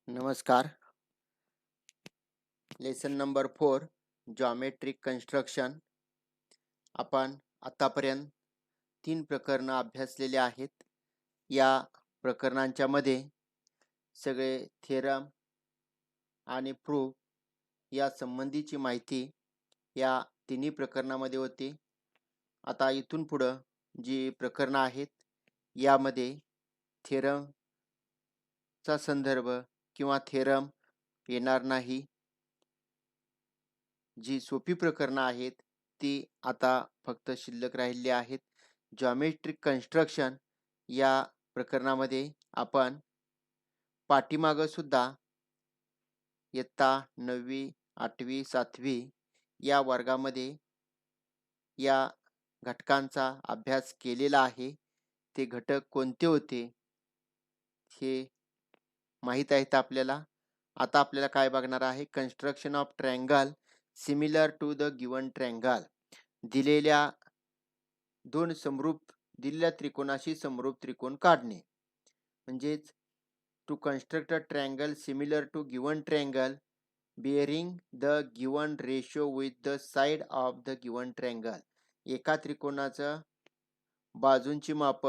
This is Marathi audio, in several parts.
नमस्कार. Lesson number 4 geometric construction. आपण आतापर्यंत 3 प्रकरणं अभ्यासलेली आहेत. या प्रकरणांच्या मध्ये सगळे थेरम आणि प्रूफ या संबंधीची माहिती या तिन्ही प्रकरणामध्ये होती. आता इथून पुढं जी प्रकरणं आहेत यामध्ये थेरमचा संदर्भ किंवा थेरम येणार नाही. जी सोपी प्रकरणं आहेत ती आता फक्त शिल्लक राहिलेली आहेत. जॉमेट्रिक कन्स्ट्रक्शन या प्रकरणामध्ये आपण पाठीमागं सुद्धा इयत्ता 9वी 8वी 7वी या वर्गामध्ये या घटकांचा अभ्यास केलेला आहे. ते घटक कोणते होते हे माहीत आहेत आपल्याला. आता आपल्याला काय बघणार आहे, construction of triangle similar to the given triangle. दिलेल्या दिलेल्या त्रिकोणाशी समरूप त्रिकोण काढणे. म्हणजेच to construct a triangle similar to given triangle bearing the given ratio with the side of the given triangle. एका त्रिकोणाचं बाजूंची माप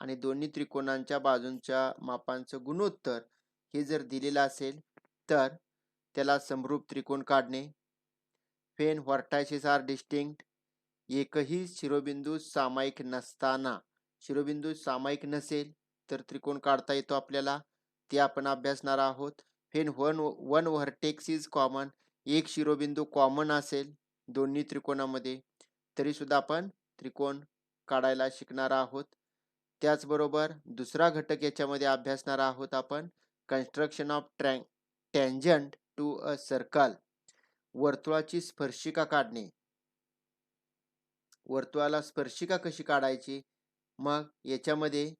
आणि दोन्ही त्रिकोणांच्या बाजूंच्या मापांचं गुणोत्तर हे जर दिलेलं असेल तर त्याला समरूप त्रिकोण काढणे. व्हेन व्हर्टायसेस आर डिस्टिंक्ट, एकही शिरोबिंदू सामायिक नसताना, शिरोबिंदू सामायिक नसेल तर त्रिकोण काढता येतो आपल्याला, ते आपण अभ्यासणार आहोत. When one vertex is common, एक शिरोबिंदू कॉमन असेल दोन्ही त्रिकोणामध्ये तरी सुद्धा आपण त्रिकोण काढायला शिकणार आहोत. त्याचबरोबर दुसरा घटक याच्यामध्ये अभ्यासणार आहोत आपण, construction of tangent to a circle. वर्तुळाची स्पर्शिका काढणे. वर्तुळाला स्पर्शिका कशी काढायची, मग याच्यामध्ये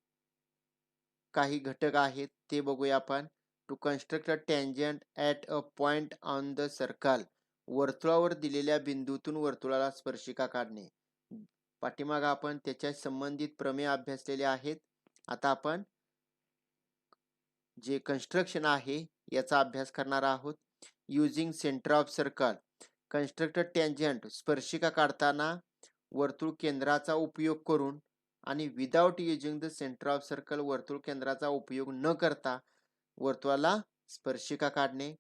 काही घटक आहेत ते बघूया आपण. To construct a tangent at a point on the circle, वर्तुळावर दिलेल्या बिंदूतून वर्तुळाला स्पर्शिका काढणे. पाठीमागं आपण त्याच्या संबंधित प्रमेय अभ्यासलेले आहेत. आता आपण जे कन्स्ट्रक्शन आहे याचा अभ्यास करणार आहोत. Using centre of circle, construct tangent, स्पर्शिका काढताना वर्तुळ केंद्राचा उपयोग करून आणि without using the centre of circle, वर्तुळ केंद्राचा उपयोग न करता वर्तुळाला स्पर्शिका काढणे.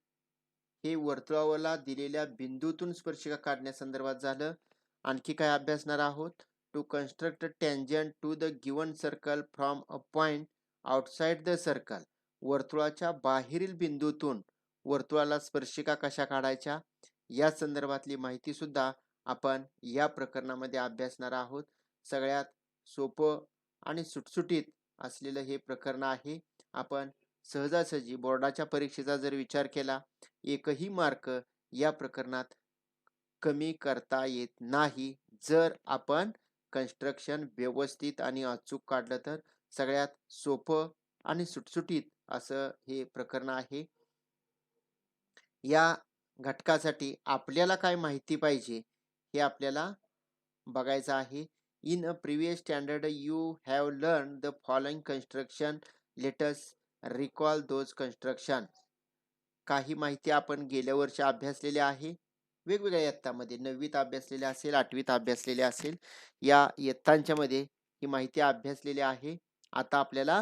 हे वर्तुळावरला दिलेल्या बिंदूतून स्पर्शिका काढण्यासंदर्भात झालं. आणखी काय अभ्यासणार आहोत, to construct tangent to the given circle from a point outside the circle, वर्तुळाच्या बाहेरील बिंदूतून वर्तुळाला स्पर्शिका कशा काढायच्या या संदर्भातली माहिती सुद्धा आपण या प्रकरणामध्ये अभ्यासणार आहोत. सगळ्यात सोपं आणि सुटसुटीत असलेलं हे प्रकरण आहे. आपण सहजासहजी बोर्डाच्या परीक्षेचा जर विचार केला, एकही मार्क या प्रकरणात कमी करता येत नाही जर आपण कन्स्ट्रक्शन व्यवस्थित आणि अचूक काढलं तर. सगळ्यात सोपं आणि सुटसुटीत असं हे प्रकरण आहे. या घटकासाठी आपल्याला काय माहिती पाहिजे हे आपल्याला बघायचं आहे. In a previous standard you have learn the following construction, let us recall those construction. काही माहिती आपण गेल्या वर्षी अभ्यासलेली आहे. वेगवेगळ्या इयत्तामध्ये 9वीत अभ्यासलेले असेल, 8वीत अभ्यासलेले असेल, या इयत्तांच्या मध्ये ही माहिती अभ्यासलेली आहे. आता आपल्याला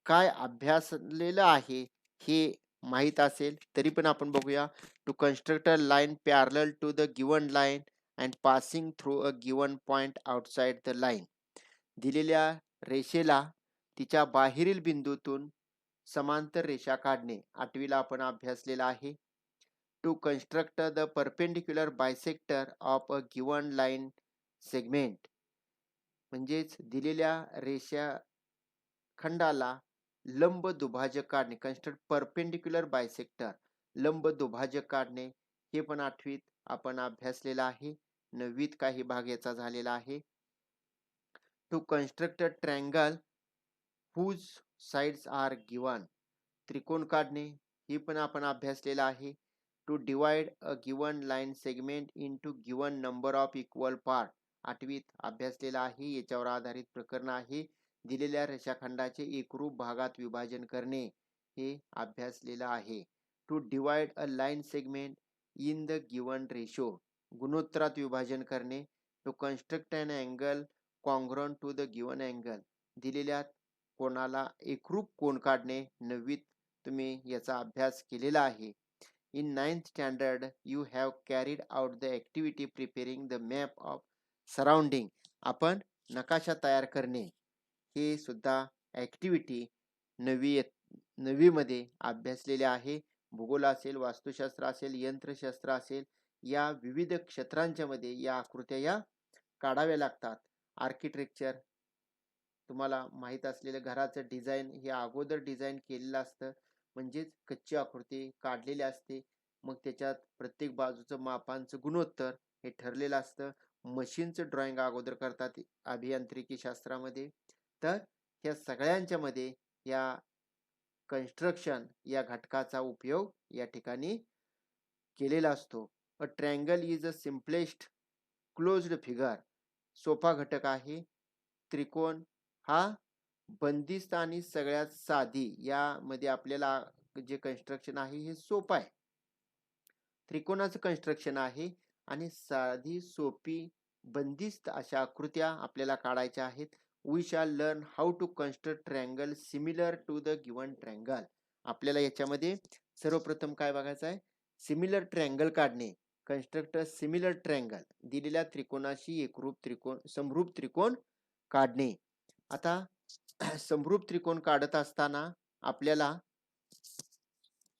काय अभ्यासलेलं आहे हे माहीत असेल तरी पण आपण बघूया. To construct a line parallel to the given line and passing through a given point outside the line. दिलेल्या रेषेला तिच्या बाहेरील बिंदूतून समांतर रेषा काढणे 8वीला आपण अभ्यासलेला आहे. To construct the perpendicular bisector of a given line segment, म्हणजेच दिलेल्या रेषा खंडाला लंब दुभाजक काढणे. कन्स्ट्रक्ट परपेंडिक्युलर बायसेक्टर, लंब दुभाजक काढणे, हे पण 8वीत आपण अभ्यासलेलं आहे. 9वीत काही भाग याचा झालेला आहे. To construct a triangle whose sides are given, त्रिकोण काढणे, हे पण आपण अभ्यासलेलं आहे. To divide a given line segment into given number of equal part, 8वीत अभ्यासलेलं आहे. याच्यावर आधारित प्रकरण आहे. दिलेल्या रेषाखंडाचे एकरूप भागात विभाजन करणे, हे अभ्यासलेलं आहे. To divide a line segment in the given ratio, गुणोत्तरात विभाजन करणे. To construct an angle congruent to the given angle, दिलेल्या कोणाला एकरूप कोन काढणे. 9वीत तुम्ही याचा अभ्यास केलेला आहे. In ninth standard, you have carried out the activity preparing the map of surrounding. आपण नकाशा तयार करणे हे सुद्धा ऍक्टिव्हिटी 9वी मध्ये अभ्यासलेले आहे. भूगोल असेल, वास्तुशास्त्र असेल, यंत्रशास्त्र असेल, या विविध क्षेत्रांच्या मध्ये या आकृत्या या काढाव्या लागतात. आर्किटेक्चर, तुम्हाला माहित असलेलं घराचं डिझाईन हे अगोदर डिझाईन केलेलं असतं, म्हणजेच कच्ची आकृती काढलेली असते. मग त्याच्यात प्रत्येक बाजूचं मापांचं गुणोत्तर हे ठरलेलं असतं. मशीनचं ड्रॉइंग अगोदर करतात अभियांत्रिकी शास्त्रामध्ये. तर ह्या सगळ्यांच्या मध्ये या कन्स्ट्रक्शन या घटकाचा उपयोग या ठिकाणी केलेला असतो. A triangle is a simplest closed figure, सोपा घटक आहे. त्रिकोण हा बंदिस्त आणि सगळ्यात साधी, यामध्ये आपल्याला जे कन्स्ट्रक्शन आहे हे सोपं आहे. त्रिकोणाचं कन्स्ट्रक्शन आहे आणि साधी सोपी बंदिस्त अशा आकृत्या आपल्याला काढायच्या आहेत. We shall learn how to construct triangle similar to the given triangle. आपल्याला याच्यामध्ये सर्वप्रथम काय बघायचं आहे, सिमिलर ट्रँगल काढणे. कन्स्ट्रक्ट सिमिलर ट्रँगल, दिलेल्या त्रिकोणाशी एकरूप त्रिकोण, समरूप त्रिकोण काढणे. आता समरूप त्रिकोण काढत असताना आपल्याला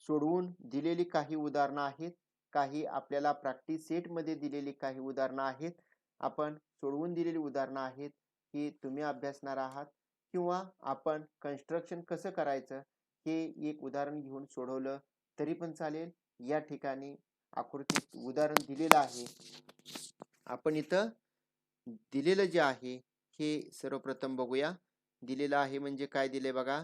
सोडवून दिलेली काही उदाहरणं आहेत, काही आपल्याला प्रॅक्टिस सेट मध्ये दिलेली काही उदाहरणं आहेत. आपण सोडवून दिलेली उदाहरणं आहेत ही तुम्ही अभ्यासणार आहात, किंवा आपण कन्स्ट्रक्शन कसं करायचं हे एक उदाहरण घेऊन सोडवलं तरी पण चालेल. या ठिकाणी आकृतीत उदाहरण दिलेलं आहे. आपण इथं दिलेलं जे आहे हे सर्वप्रथम बघूया. दिलेलं आहे म्हणजे काय दिले बघा.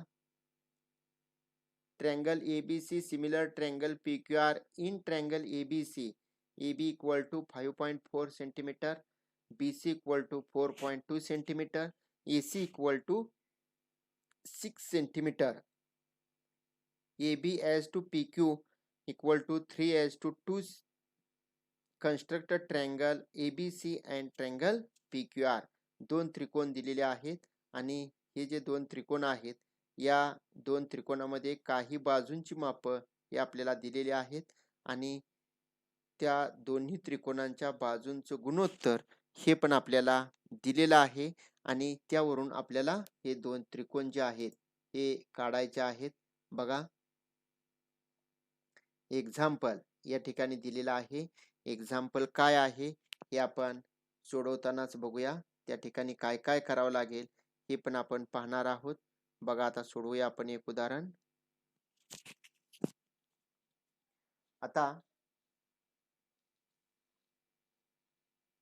triangle ABC similar triangle PQR. In triangle ABC, AB equal to 5.4 centimeter, BC equal to 4.2 centimeter, AC equal to 6 centimeter. AB as to PQ equal to 3 as to 2. Construct a triangle ABC and triangle PQR. दोन त्रिकोण दिलेले आहेत आणि हे जे दोन त्रिकोण आहेत या दोन त्रिकोणामध्ये काही बाजूंची माप हे आपल्याला दिलेली आहेत आणि त्या दोन्ही त्रिकोणांच्या बाजूंचं गुणोत्तर हे पण आपल्याला दिलेलं आहे आणि त्यावरून आपल्याला हे दोन त्रिकोण जे आहेत हे काढायचे आहेत. बघा, एक्झाम्पल या ठिकाणी दिलेला आहे. एक्झाम्पल काय आहे हे आपण सोडवतानाच बघूया. त्या ठिकाणी काय काय करावं लागेल हे पण आपण पाहणार आहोत. बघा, आता सोडवूया आपण एक उदाहरण. आता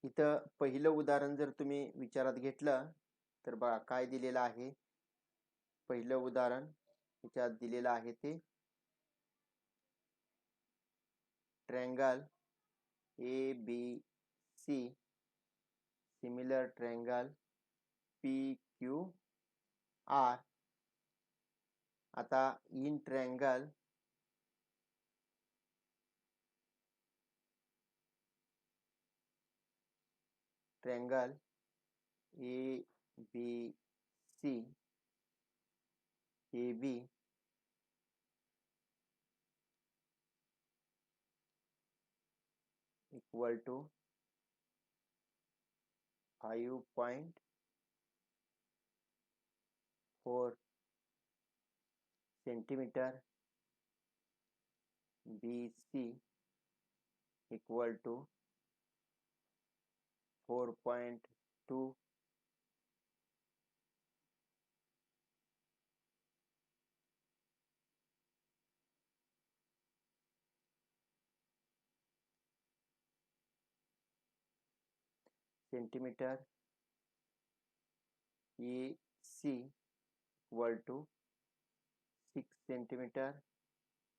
इथं पहिलं उदाहरण जर तुम्ही विचारात घेतलं तर बघा काय दिलेलं आहे. पहिलं उदाहरण याच्यात दिलेलं आहे ते triangle ABC similar triangle PQR. आता in triangle ABC AB equal to 5.4 centimeter, BC equal to 4.2 centimeter, AC equal to 6 centimeter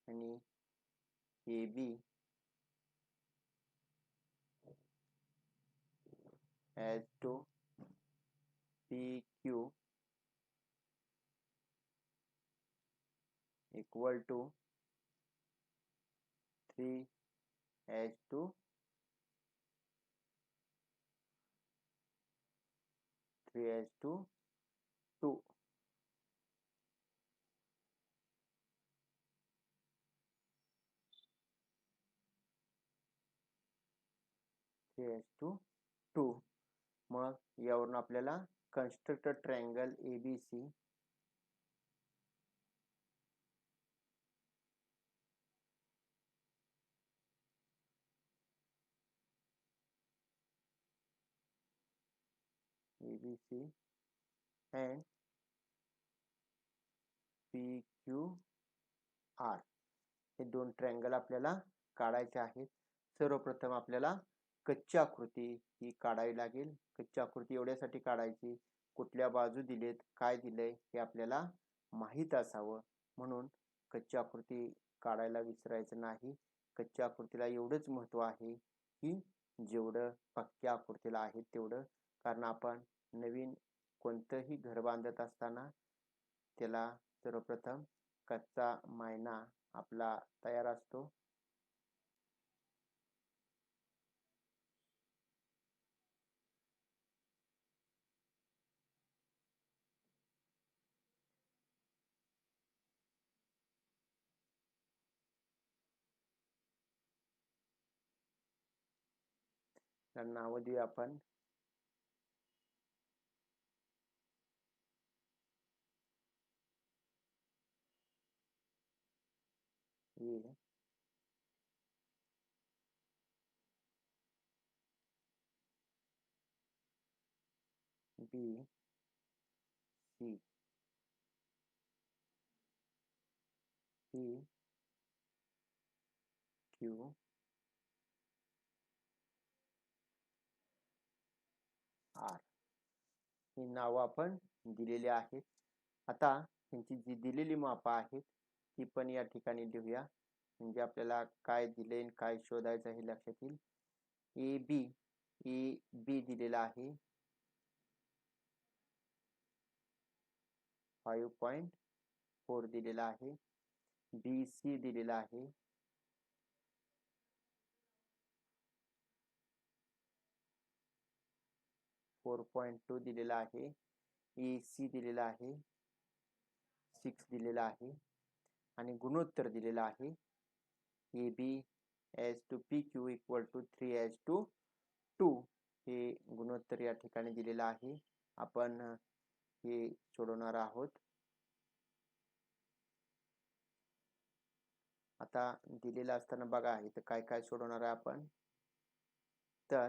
आणि AB as to PQ equal to 3h2 3h2 2 3h2 2. मग यावरून आपल्याला construct triangle ABC ABC and PQR हे दोन ट्रायंगल आपल्याला काढायचे आहेत. सर्वप्रथम आपल्याला कच्ची आकृती ही काढावी लागेल. कच्ची आकृती एवढ्यासाठी काढायची, कुठल्या बाजू दिलेत, काय दिलंय हे आपल्याला माहीत असावं, म्हणून कच्ची आकृती काढायला विसरायचं नाही. कच्च्या आकृतीला एवढंच महत्त्व आहे की जेवढं पक्क्या आकृतीला आहे तेवढं, कारण आपण नवीन कोणतंही घर बांधत असताना त्याला सर्वप्रथम कच्चा मायना आपला तयार असतो. नाव देऊया आपण A, B, C, P, Q, R ही नावं आपण दिलेली आहेत. आता त्यांची जी दिलेली मापं आहेत ती पण या ठिकाणी लिहूया, म्हणजे आपल्याला काय दिले काय शोधायचं हे लक्षात येईल. ए बी दिलेला आहे 5.4 दिलेला आहे. BC दिलेला आहे 4.2 दिलेला आहे. AC दिलेला आहे 6 दिलेला आहे आणि गुणोत्तर दिलेला आहे AB/PQ इक्वल टू 3:2. हे गुणोत्तर या ठिकाणी दिलेलं आहे. आपण हे सोडवणार आहोत. आता दिलेलं असताना बघा इथं काय काय सोडवणार आहे आपण. तर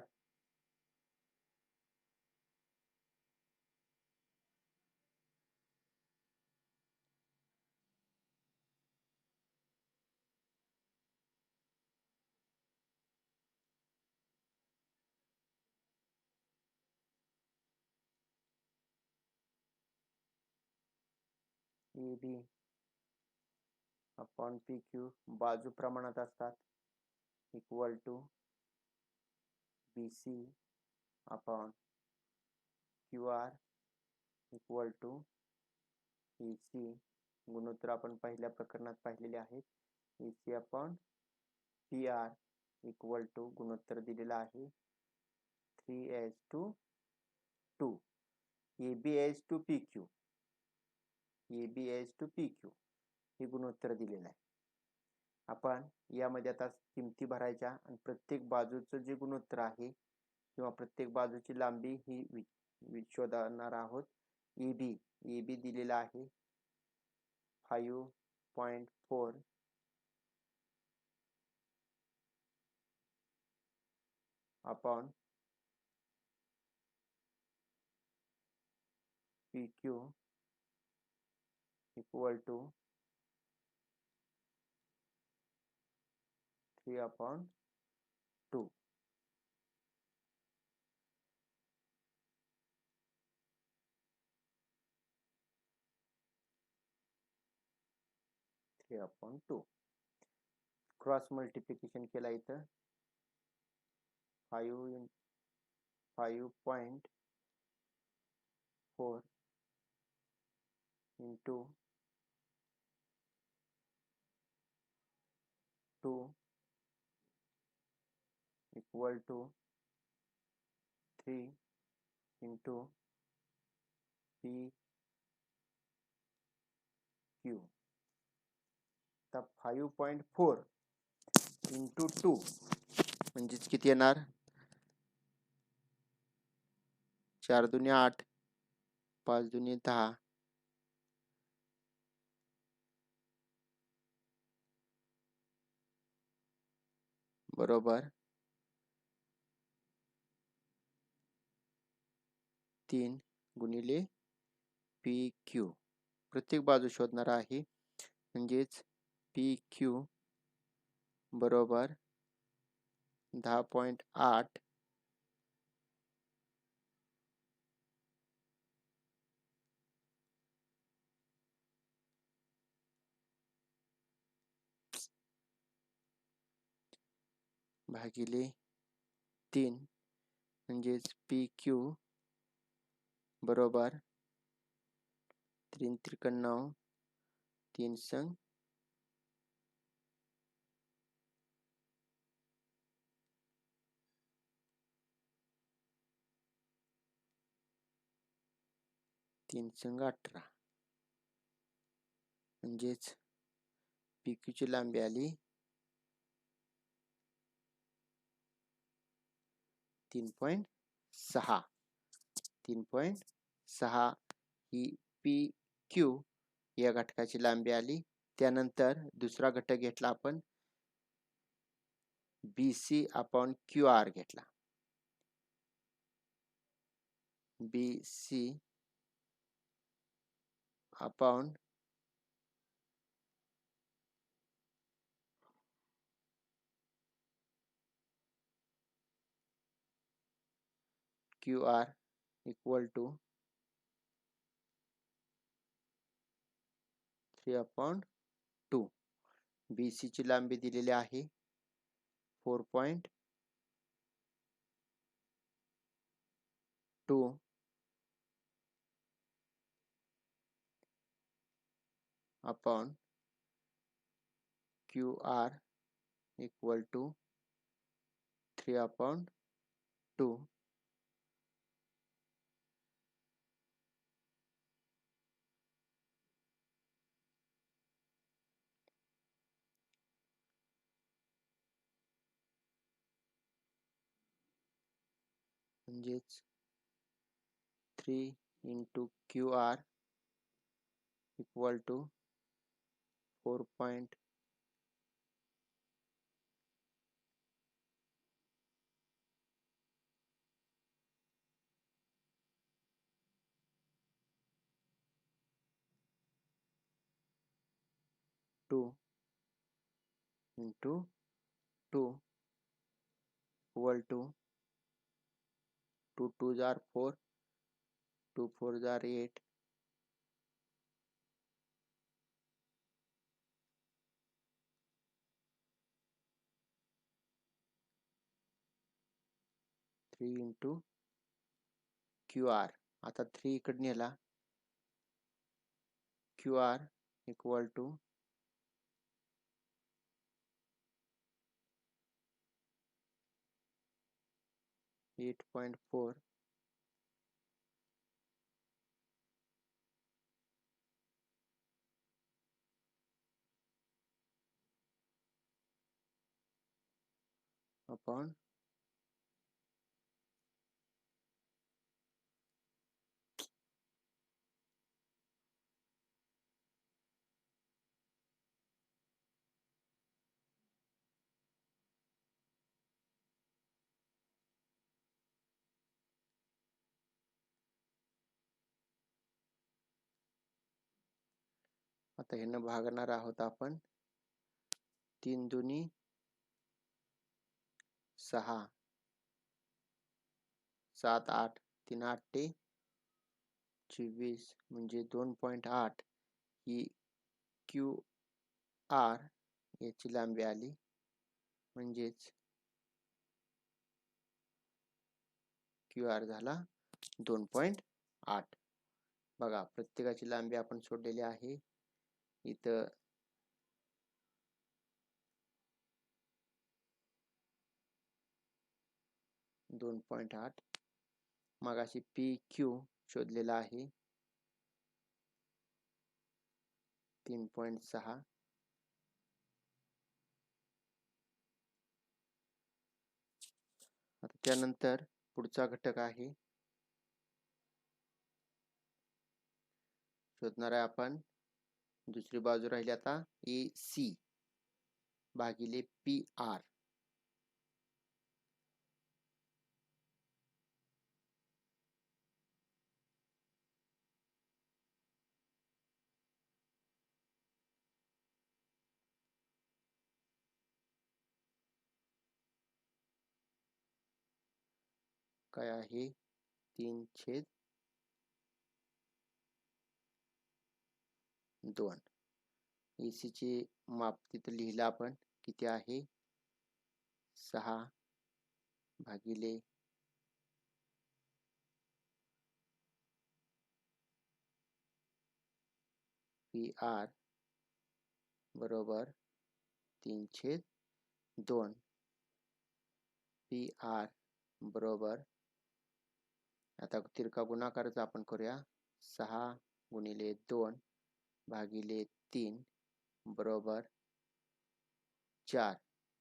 AB अपॉन PQ बाजू प्रमाणात असतात equal to BC upon QR equal to AC. गुणोत्तर आपण पहिल्या प्रकरणात पाहिलेले आहेत. AC upon PR equal to गुणोत्तर दिलेला आहे 3:2. AB/PQ हे गुणोत्तर दिलेलं आहे. आपण यामध्ये आता किमती भरायच्या आणि प्रत्येक बाजूचं जे गुणोत्तर आहे किंवा प्रत्येक बाजूची लांबी ही शोधणार आहोत. AB दिलेला आहे 5.4 upon PQ equal to 3/2. Cross multiplication केला इथं 5.4 into 2 equal to 3 into P Q. तर 5.4 इंटू 2 म्हणजेच किती येणार? 4 दुनी 8, 5 दुनी 10, बरोबर 3 गुणिले पी क्यू. प्रत्येक बाजू शोधणार आहे, म्हणजेच पी क्यू बरोबर 10.8 भागिले 3, म्हणजेच पी क्यू बरोबर 3 त्रिकण 9, 3 संग 3 संग 18, म्हणजेच पी क्यूची लांबी आली 3.6. 3.6 ही पी क्यू या घटकाची लांबी आली. त्यानंतर दुसरा घटक घेतला आपण B C upon Q R घेतला. B C upon Q R equal to 3/2. B C ची लांबी दिलेली आहे 4.2 upon Q R equal to 3/2. म्हणजेच 3 into Q R equal to 4.2 into 2 equal to 2 2 जार 4, 2 4 जार 8, 3 इंटू क्यू आर. आता 3 इकडे नेला, Q R equal to 8.4 upon आता हे न भागणार आहोत आपण. 3 दुनी 6, 7 8, 3 8 24, म्हणजे 2.8 ही क्यू आर याची लांबी आली. म्हणजेच क्यू आर झाला 2.8. बघा, प्रत्येकाची लांबी आपण सोडलेली आहे. इथं 2.8. मगाशी पी क्यू शोधलेला आहे 3.6. आता त्यानंतर पुढचा घटक आहे शोधणार आहे आपण. दुसरी बाजू राहिली आता AC भागिले PR. काय आहे 3/2. AC चे माप तिथं लिहिलं आपण किती आहे 6 भागिले PR बरोबर 3/2. PR बरोबर, आता तिरका गुणाकारच आपण करूया. 6 गुणिले 2 भागिले 3 बरोबर 4.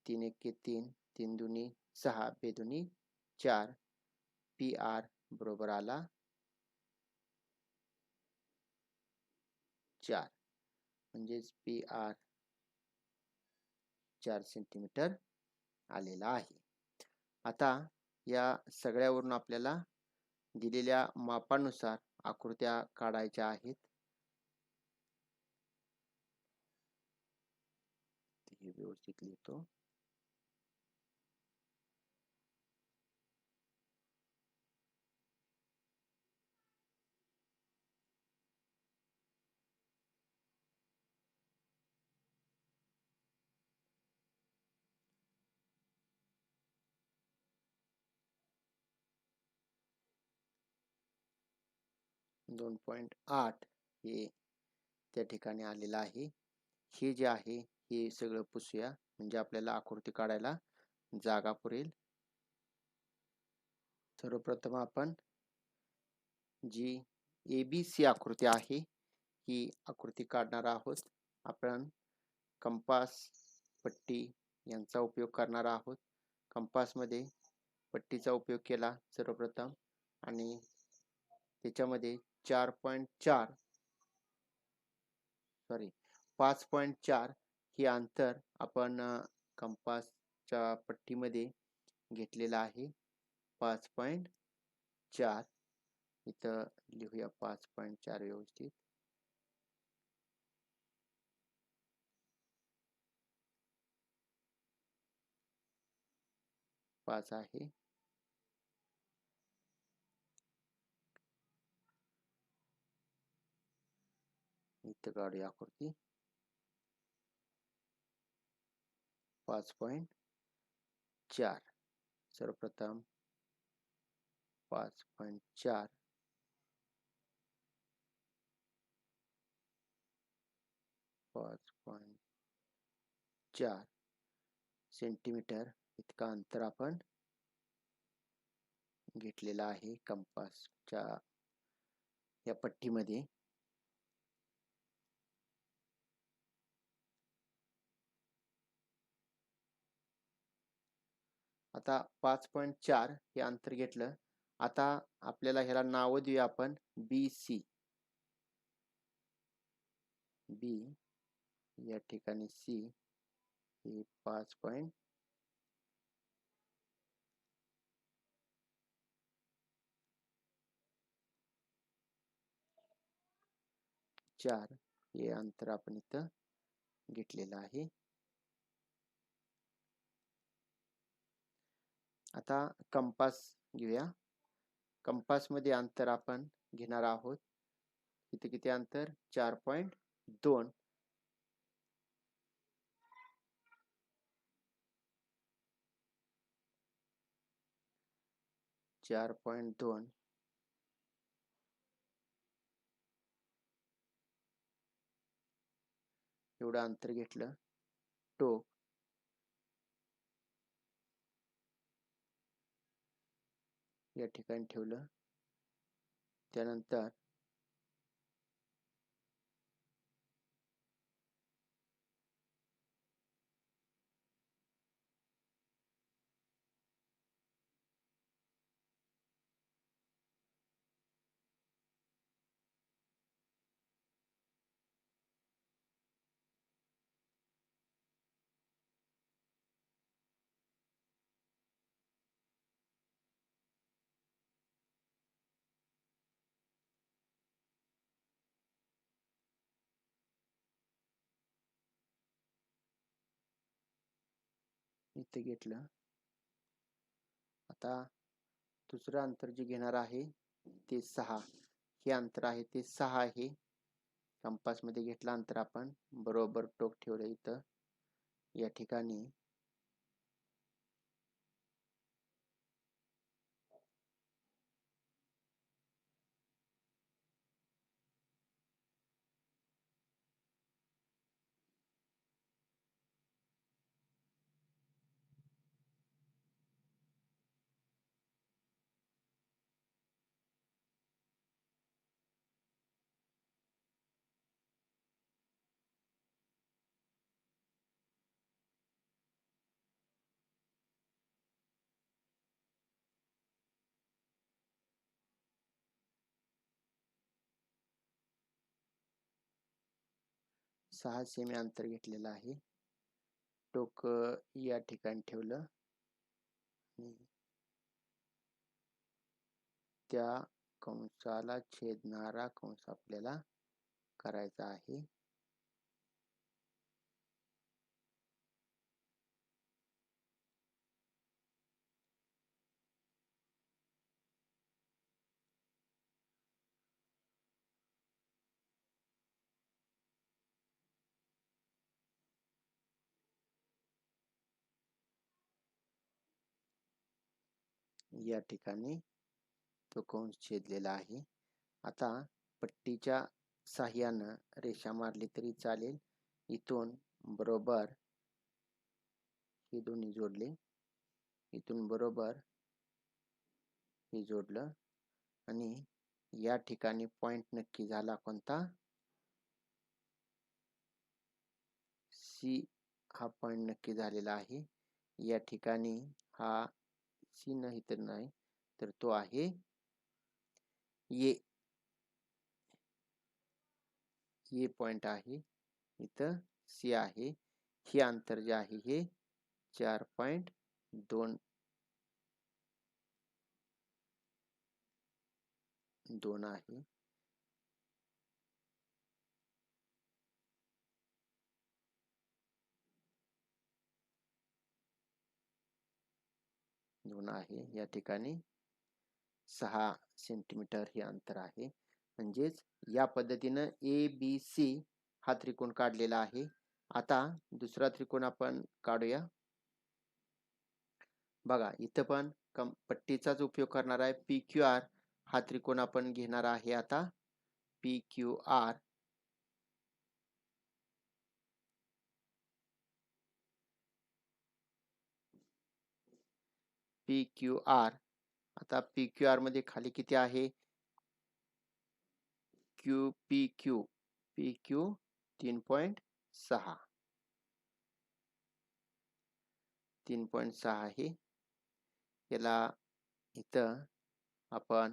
3 एके 3, 3 दुनी 6, बेदुनी 4. PR बरोबर आला 4. म्हणजेच PR 4 सेंटीमीटर आलेला आहे. आता या सगळ्यावरून आपल्याला दिलेल्या मापानुसार आकृत्या काढायच्या आहेत. हे व्यवस्थित लिहितो. दोन 2.8 हे त्या ठिकाणी आलेलं आहे. हे जे आहे हे सगळं पुसूया म्हणजे आपल्याला आकृती काढायला जागा पुरेल. सर्वप्रथम आपण जी ABC आकृती आहे ही आकृती काढणार आहोत. आपण कंपास, पट्टी यांचा उपयोग करणार आहोत. कंपासमध्ये पट्टीचा उपयोग केला सर्वप्रथम आणि त्याच्यामध्ये 5.4 हे अंतर आपण कंपासच्या पट्टीमध्ये घेतलेलं आहे. 5.4 इथं लिहूया 5.4 व्यवस्थित. पाच आहे. इथं काढूया आकृती. 5.4 सर्वप्रथम 5.4 5.4 सेंटीमीटर इतका अंतर आपण घेतलेला आहे कंपासच्या या पट्टीमध्ये. आता 5.4 हे अंतर घेतलं. आता आपल्याला ह्याला नाव देऊया आपण BC. B या ठिकाणी C हे 5.4 हे अंतर आपण इथं घेतलेलं आहे. आता कंपास घेऊया. कंपास मध्ये अंतर आपण घेणार आहोत. इथे किती अंतर 4.2. एवढं अंतर घेतलं. टोक या ठिकाणी ठेवलं. त्यानंतर इथे घेतलं. आता दुसरं अंतर जे घेणार आहे ते 6. हे अंतर आहे ते 6 आहे. कंपास मध्ये घेतलं अंतर आपण, बरोबर टोक ठेवलं इथं. या ठिकाणी सहा सेमी अंतर घेतलेलं आहे. टोक या ठिकाणी ठेवलं. त्या कंसाला छेदणारा कंस आपल्याला करायचा आहे. या ठिकाणी तो कंस छेदलेला आहे. आता पट्टीच्या साह्यानं रेषा मारली तरी चालेल. इथून बरोबर हे दोन्ही जोडले, इथून बरोबर हे जोडलं आणि या ठिकाणी पॉइंट नक्की झाला कोणता? सी हा पॉइंट नक्की झालेला आहे. या ठिकाणी हा सी नाही तर नाही, तर तो आहे ये पॉइंट आहे. इथं सी आहे. हे अंतर जे आहे हे 4.2 आहे. आहे. या ठिकाणी 6 सेंटीमीटर हे अंतर आहे. म्हणजेच या पद्धतीनं ABC हा त्रिकोण काढलेला आहे. आता दुसरा त्रिकोण आपण काढूया. बघा इथं पण पट्टीचाच उपयोग करणार आहे. PQR हा त्रिकोण आपण घेणार आहे. आता PQR आता PQR मध्ये खाली किती आहे? PQ 3.6 आहे. याला इथं आपण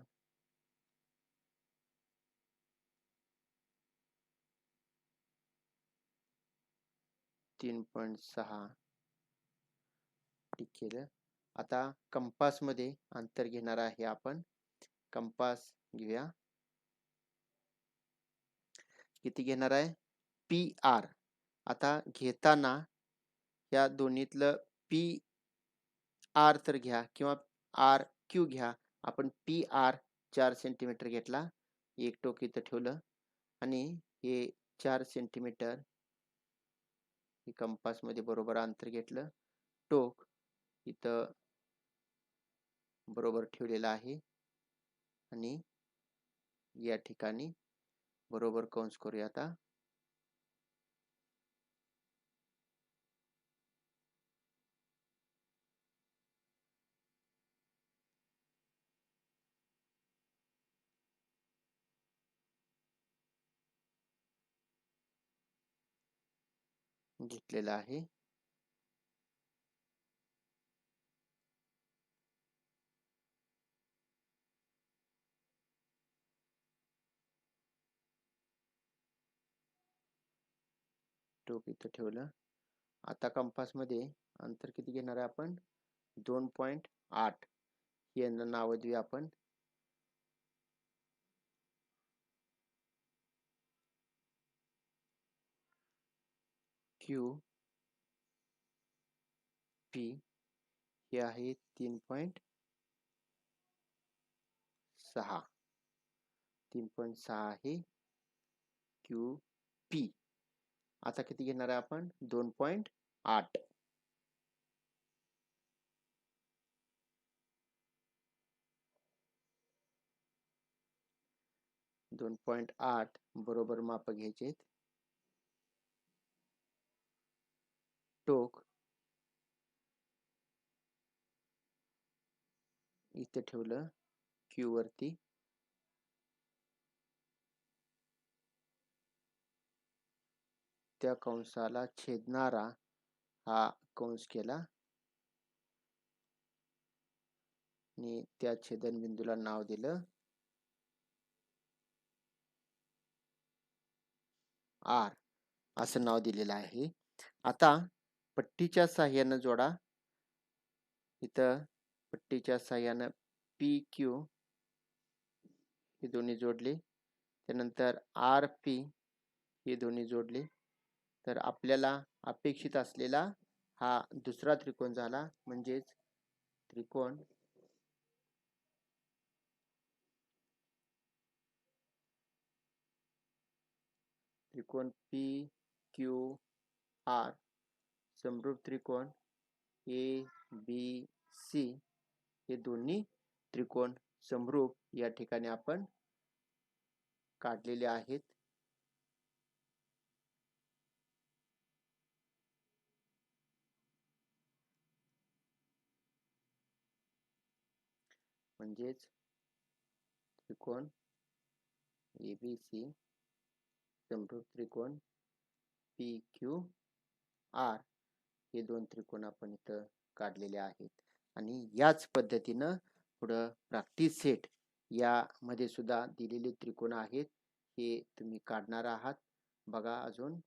तीन पॉइंट सहा केलं. आता कंपास मध्ये अंतर घेणार आहे आपण. कंपास घेऊया. किती घेणार आहे? PR. आता घेताना या दोन्हीतलं PR तर घ्या किंवा RQ घ्या. आपण PR 4 सेंटीमीटर घेतला. एक टोक इथं ठेवलं आणि हे 4 सेंटीमीटर कंपास मध्ये बरोबर अंतर घेतलं. टोक इथं बरोबर ठेवलेला आहे आणि या ठिकाणी बरोबर कंस करूया. आता घेतलेला आहे. टोक इथं ठेवलं. आता कंपासमध्ये अंतर किती घेणार आहे आपण? 2.8 यांना नाव देऊया आपण. क्यू पी हे आहे 3.6. 3.6 आहे क्यू पी. आता किती घेणार आहे आपण? 2.8. 2.8 बरोबर माप घ्यायचे. टोक इथे ठेवलं क्यू वरती. त्या कंसाला छेदणारा हा कंस केला आणि त्या छेदनबिंदूला नाव दिलं आर, असं नाव दिलेलं आहे. आता पट्टीच्या साह्यानं जोडा. इथं पट्टीच्या साह्यानं पी क्यू हे दोन्ही जोडले, त्यानंतर आर पी हे दोन्ही जोडले, तर आपल्याला अपेक्षित असलेला हा दुसरा त्रिकोण झाला. म्हणजेच त्रिकोण पी क्यू आर समरूप त्रिकोण ए बी सी हे दोन्ही त्रिकोण समरूप या ठिकाणी आपण काढलेले आहेत. म्हणजेच त्रिकोण ए बी सी समरूप त्रिकोण पी क्यू आर हे दोन त्रिकोण आपण इथं काढलेले आहेत. आणि याच पद्धतीनं पुढं प्रॅक्टिस सेट यामध्ये सुद्धा दिलेले त्रिकोण आहेत, हे तुम्ही काढणार आहात. बघा अजून.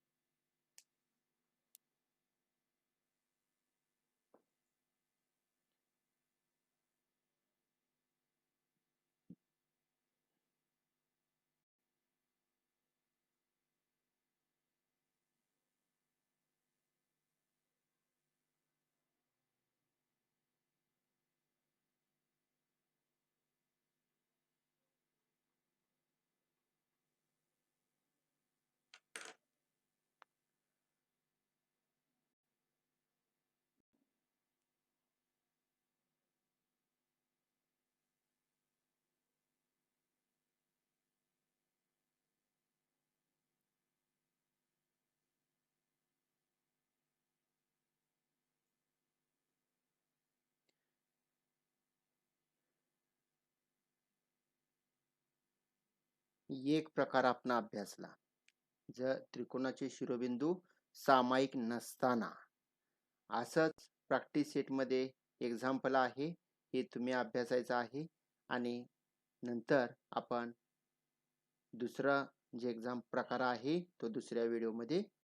एक प्रकार आपण अभ्यासला. जर त्रिकोणाचे शिरोबिंदू सामायिक नसताना. असंच प्रॅक्टिस सेटमध्ये एक्झाम्पल आहे, हे तुम्ही अभ्यासायचं आहे. आणि नंतर आपण दुसरा जे एक्झाम प्रकार आहे तो दुसऱ्या व्हिडिओमध्ये